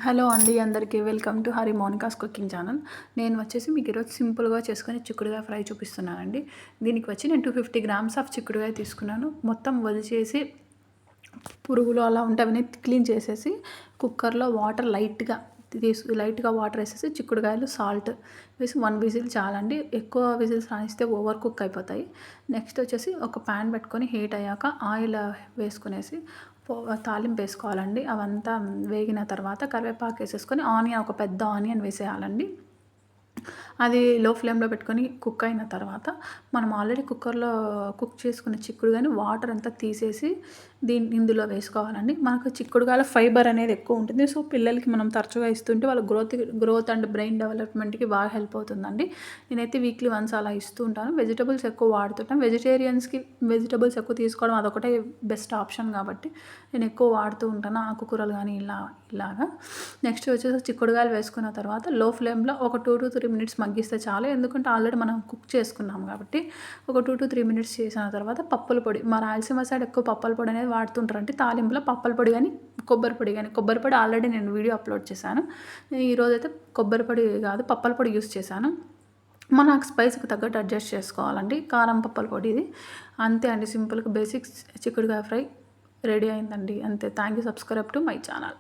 Hello అండి అందరికీ welcome to Hari Monica's cooking channel. నేను వచ్చేసి మీకు ఈరోజు సింపుల్గా చేసుకొని చిక్కుడుగాయ ఫ్రై చూపిస్తున్నానండి. దీనికి వచ్చి నేను 250 గ్రామ్స్ ఆఫ్ చిక్కుడుగాయ తీసుకున్నాను. మొత్తం వదిలేసి పురుగులు అలా ఉంటే అవన్నీ క్లీన్ చేసేసి కుక్కర్లో వాటర్ లైట్గా వాటర్ వేసేసి చిక్కుడుగాయలు సాల్ట్ వేసి 1 విజిల్ చాలండి. ఎక్కువ విజిల్స్ రానిస్తే ఓవర్ కుక్ అయిపోతాయి. నెక్స్ట్ వచ్చేసి ఒక ప్యాన్ పెట్టుకొని హీట్ అయ్యాక ఆయిల్ వేసుకునేసి తాలింపు వేసుకోవాలండి. అవంతా వేగిన తర్వాత కరివేపాకు వేసేసుకొని ఒక పెద్ద ఆనియన్ వేసేయాలండి. అది లో ఫ్లేమ్లో పెట్టుకొని కుక్ అయిన తర్వాత మనం ఆల్రెడీ కుక్కర్లో కుక్ చేసుకున్న చిక్కుడుగాయని వాటర్ అంతా తీసేసి ఇందులో వేసుకోవాలండి. మనకు చిక్కుడుగాయలో ఫైబర్ అనేది ఎక్కువ ఉంటుంది. సో పిల్లలకి మనం తరచుగా ఇస్తుంటే వాళ్ళ గ్రోత్ అండ్ బ్రెయిన్ డెవలప్మెంట్కి బాగా హెల్ప్ అవుతుందండి. నేనైతే వీక్లీ వన్స్ అలా ఇస్తూ ఉంటాను. వెజిటబుల్స్ ఎక్కువ వాడుతుంటాను. వెజిటేరియన్స్కి వెజిటబుల్స్ ఎక్కువ తీసుకోవడం అదొకటే బెస్ట్ ఆప్షన్ కాబట్టి నేను ఎక్కువ వాడుతూ ఉంటాను. ఆకుకూరలు కానీ ఇలాగా. నెక్స్ట్ వచ్చేసి చిక్కుడుగాయలు వేసుకున్న తర్వాత లో ఫ్లేమ్లో ఒక 2 to 3 మినిట్స్ మగ్గిస్తే చాలు. ఎందుకంటే ఆల్రెడీ మనం కుక్ చేసుకున్నాం కాబట్టి ఒక 2 to 3 మినిట్స్ చేసిన తర్వాత పప్పుల పొడి, మా రాయలసీమ సైడ్ ఎక్కువ పప్పుల పొడి అనేది వాడుతుంటారంటే తాలింపులో పప్పుల పొడి కానీ కొబ్బరి పొడి ఆల్రెడీ నేను వీడియో అప్లోడ్ చేశాను. ఈరోజైతే కొబ్బరి పొడి కాదు పప్పుల పొడి యూస్ చేశాను. నాకు స్పైస్కి తగ్గట్టు అడ్జస్ట్ చేసుకోవాలండి. కారం పప్పుల పొడి ఇది అంతే అండి. సింపుల్గా బేసిక్స్ చిక్కుడుగాయ ఫ్రై రెడీ అయిందండి అంతే. Thank you. Subscribe to my channel.